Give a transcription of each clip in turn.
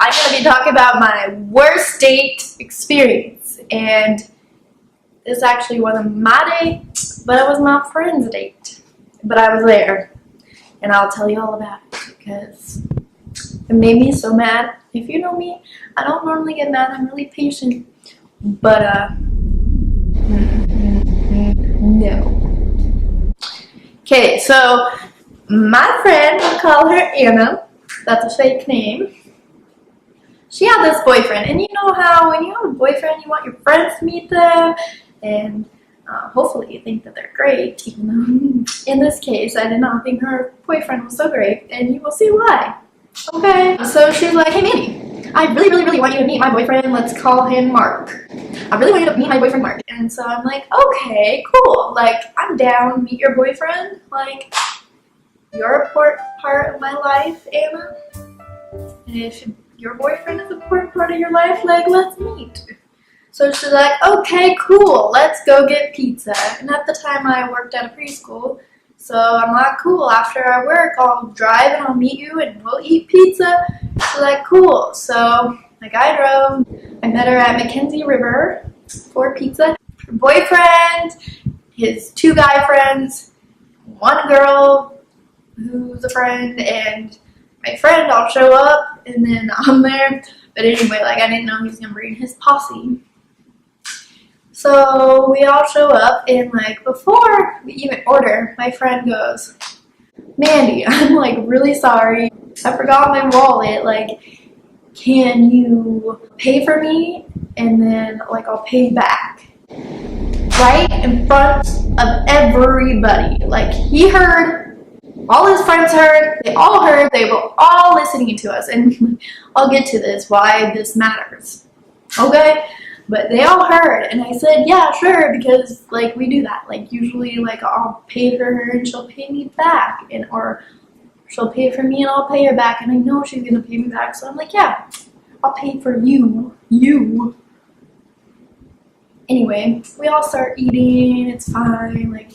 I'm going to be talking about my worst date experience. And this actually wasn't my date, but it was my friend's date. But I was there. And I'll tell you all about it because it made me so mad. If you know me, I don't normally get mad. I'm really patient. But, no. Okay, so my friend, we'll call her Anna. That's a fake name. She had this boyfriend, and you know how when you have a boyfriend, you want your friends to meet them, and hopefully you think that they're great, even though in this case, I did not think her boyfriend was so great, and you will see why. Okay, so she's like, hey Mandy, I really want you to meet my boyfriend. Let's call him Mark. I really want you to meet my boyfriend Mark. And so I'm like, okay, cool. Like, I'm down. Meet your boyfriend. Like, you're a part of my life, Anna. And if your boyfriend is a important part of your life, like, let's meet. So she's like, okay, cool. Let's go get pizza. And at the time, I worked at a preschool. So I'm like, cool, after I work, I'll drive and I'll meet you and we'll eat pizza. She's like, cool. So like I drove, I met her at Mackenzie River for pizza. Her boyfriend, his 2 guy friends, 1 girl who's a friend, and my friend all show up, and then I'm there. But anyway, like I didn't know he was gonna bring his posse. So we all show up, and like before we even order, my friend goes, Mandy, I'm like really sorry. I forgot my wallet. Like, can you pay for me? And then like I'll pay back. Right in front of everybody. Like he heard, all his friends heard, they all heard, they were all listening to us. And I'll get to this, why this matters. Okay? But they all heard, and I said, yeah, sure, because, like, we do that. Like, usually, like, I'll pay for her, and she'll pay me back, and or she'll pay for me, and I'll pay her back, and I know she's gonna pay me back, so I'm like, yeah, I'll pay for you. Anyway, we all start eating, it's fine, like,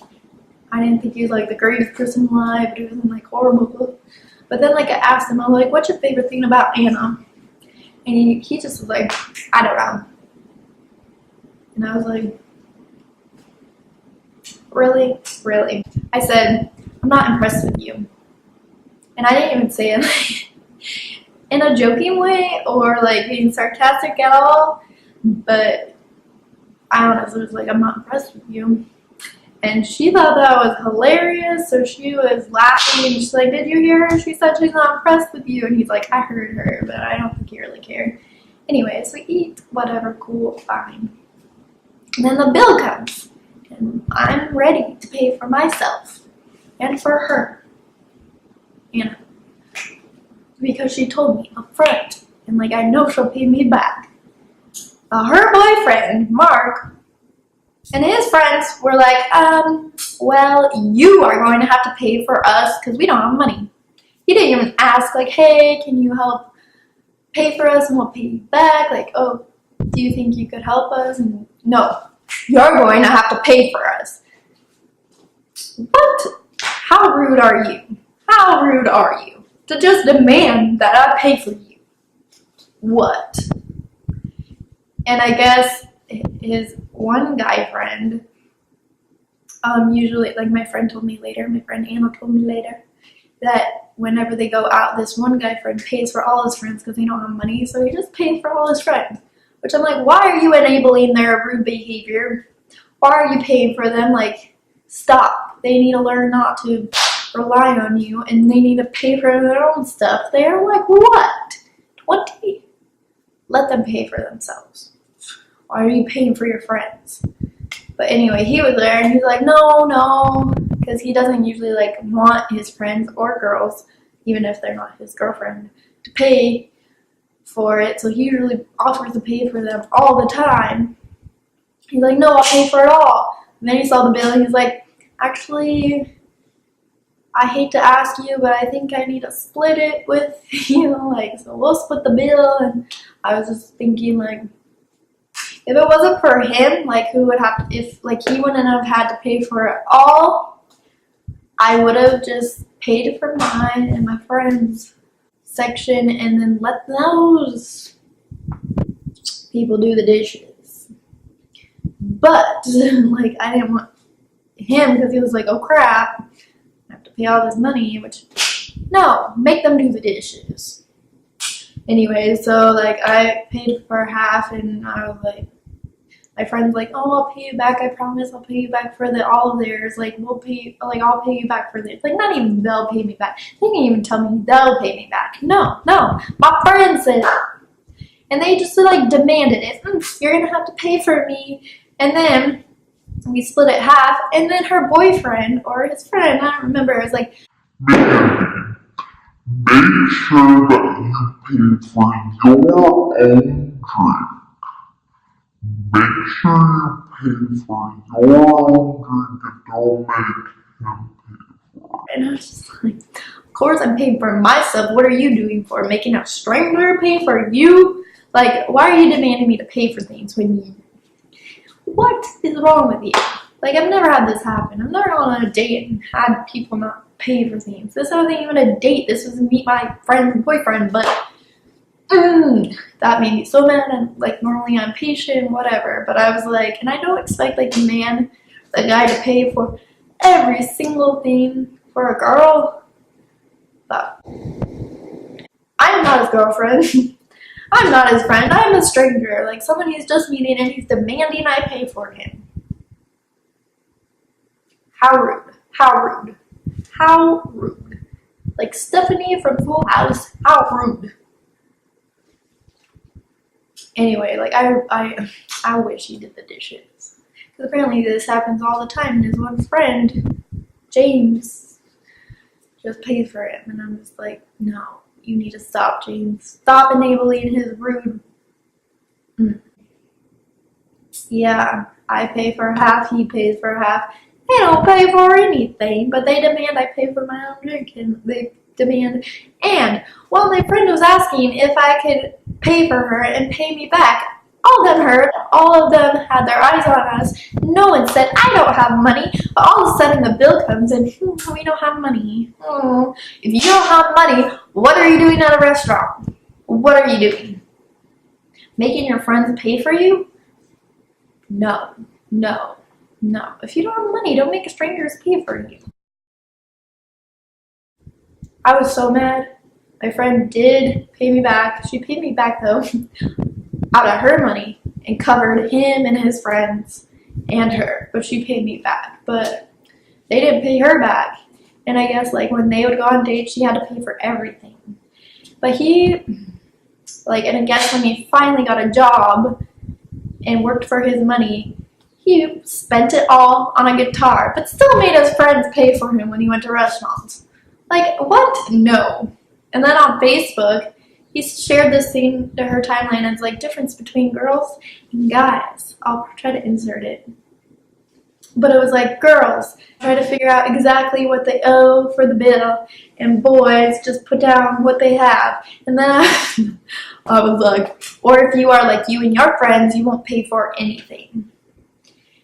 I didn't think he was, like, the greatest person alive, but it wasn't, like, horrible. But then, like, I asked him, I'm like, what's your favorite thing about Anna? And he just was like, I don't know. And I was like, really? I said, I'm not impressed with you. And I didn't even say it like, in a joking way or like being sarcastic at all. But I honestly was like, I'm not impressed with you. And she thought that was hilarious. So she was laughing and she's like, did you hear her? She said she's not impressed with you. And he's like, I heard her, but I don't think he really cared. Anyways, we eat, whatever, cool, fine. And then the bill comes, and I'm ready to pay for myself and for her, Anna, because she told me up front, and like I know she'll pay me back. Her boyfriend, Mark, and his friends were like, well, you are going to have to pay for us because we don't have money. He didn't even ask, like, hey, can you help pay for us and we'll pay you back? Like, oh, do you think you could help us? And no, you're going to have to pay for us. What? How rude are you? How rude are you to just demand that I pay for you? What? And I guess his 1 guy friend, usually, like my friend told me later, my friend Anna told me later, that whenever they go out, this 1 guy friend pays for all his friends because they don't have money, so he just pays for all his friends. Which I'm like, why are you enabling their rude behavior? Why are you paying for them? Like, stop. They need to learn not to rely on you, and they need to pay for their own stuff. They're like, what? 20? Let them pay for themselves. Why are you paying for your friends? But anyway, he was there, and he's like, no, because he doesn't usually, like, want his friends or girls, even if they're not his girlfriend, to pay for it, so he usually offers to pay for them all the time. He's like, no, I'll pay for it all. And then he saw the bill and he's like, actually, I hate to ask you, but I think I need to split it with you, like, so we'll split the bill. And I was just thinking, like, if it wasn't for him, like, who would have to, if, like, he wouldn't have had to pay for it all, I would have just paid for mine and my friends' section and then let those people do the dishes. But like I didn't want him because he was like, oh crap, I have to pay all this money, which no, make them do the dishes. Anyway, so like I paid for half and I was like, my friend's like, oh, I'll pay you back. I promise I'll pay you back for all of theirs. Like, I'll pay you back for this. Like, not even they'll pay me back. They didn't even tell me they'll pay me back. No. My friend said, and they just like demanded it. You're going to have to pay for me. And then we split it half. And then her boyfriend or his friend, I don't remember, was like, make sure that you pay for your own drink. Make sure you pay for your own drink and don't make him pay for it. And I was just like, of course I'm paying for myself. What are you doing for? Making a stranger pay for you? Like, why are you demanding me to pay for things when you... What is wrong with you? Like, I've never had this happen. I've never gone on a date and had people not pay for things. This wasn't even a date. This was meet my friend's boyfriend, but that made me so mad. And like, normally I'm patient, whatever, but I was like, and I don't expect like the guy to pay for every single thing for a girl, but I'm not his girlfriend. I'm not his friend. I'm a stranger, like someone he's just meeting and he's demanding I pay for him. How rude. How rude. Like Stephanie from Full House, how rude. Anyway, like I wish he did the dishes. Because apparently this happens all the time and his one friend, James, just pays for him. And I'm just like, no, you need to stop, James. Stop enabling his rude. Yeah, I pay for half, he pays for half. They don't pay for anything, but they demand I pay for my own drink, and they demand. And while my friend was asking if I could pay for her and pay me back, all of them heard, all of them had their eyes on us. No one said, I don't have money, but all of a sudden the bill comes and we don't have money. If you don't have money, what are you doing at a restaurant? What are you doing? Making your friends pay for you? No. If you don't have money, don't make strangers pay for you. I was so mad. My friend did pay me back. She paid me back though out of her money and covered him and his friends and her. But she paid me back. But they didn't pay her back. And I guess like when they would go on dates, she had to pay for everything. But and I guess when he finally got a job and worked for his money, he spent it all on a guitar, but still made his friends pay for him when he went to restaurants. Like, what? No. And then on Facebook, he shared this thing to her timeline, and it's like, difference between girls and guys. I'll try to insert it. But it was like, girls try to figure out exactly what they owe for the bill, and boys just put down what they have. And then I was like, or if you are like you and your friends, you won't pay for anything.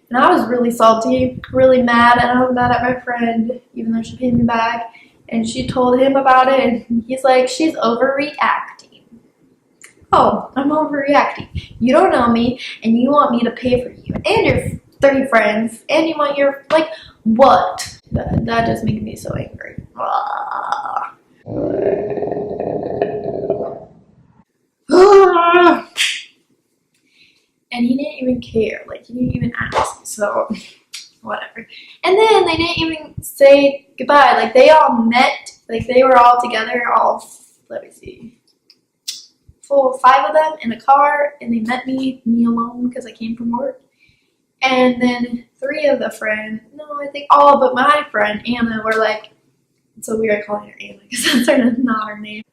And I was really salty, really mad, and I was mad at my friend, even though she paid me back. And she told him about it, and he's like, she's overreacting. Oh, I'm overreacting. You don't know me, and you want me to pay for you and your 30 friends, and you want your, like, what? That just made me so angry. And he didn't even care, like, he didn't even ask, so whatever. And then they didn't even say goodbye, like, they all met, like, they were all together, let me see, 4 or 5 of them in a car, and they met me alone, because I came from work. And then 3 of the friends, no, I think all but my friend Anna were like, it's so weird calling her Anna, because that's not her name.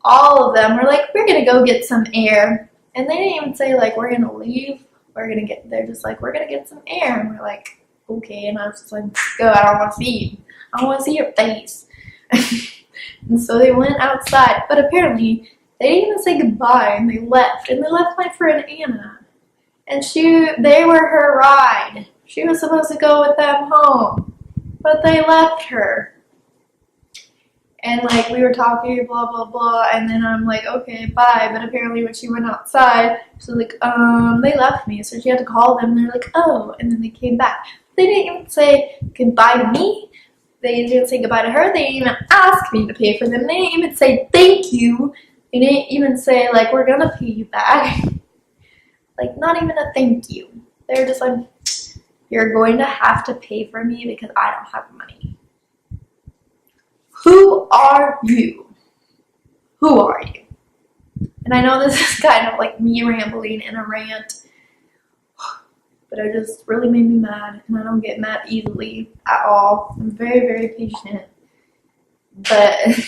All of them were like, we're gonna go get some air. And they didn't even say, like, we're going to leave. They're just like, we're going to get some air. And we're like, okay. And I was just like, go, I don't want to see you. I don't want to see your face. And so they went outside. But apparently, they didn't even say goodbye. And they left. And they left my friend Anna. And they were her ride. She was supposed to go with them home. But they left her. And like we were talking, blah blah blah, and then I'm like, okay, bye. But apparently when she went outside, she was like, they left me, so she had to call them. And they're like, oh, and then they came back. They didn't even say goodbye to me. They didn't say goodbye to her. They didn't even ask me to pay for them. They didn't even say thank you. They didn't even say like we're gonna pay you back. Like not even a thank you. They're just like, you're going to have to pay for me because I don't have money. Who are you? Who are you? And I know this is kind of like me rambling in a rant, but it just really made me mad, and I don't get mad easily at all. I'm very, very patient. But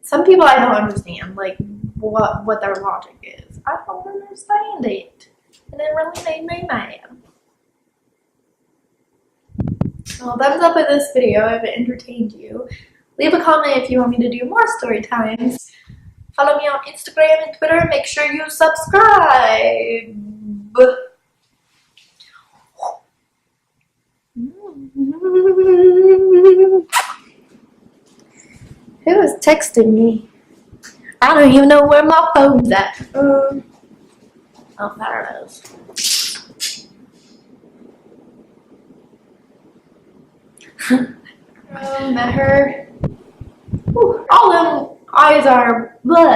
some people I don't understand, like what their logic is. I don't understand it. And it really made me mad. Well, thumbs up with this video if it entertained you. Leave a comment if you want me to do more story times. Follow me on Instagram and Twitter. Make sure you subscribe. Who is texting me? I don't even know where my phone's at. Oh, there it is. Met her. All them eyes are bleh.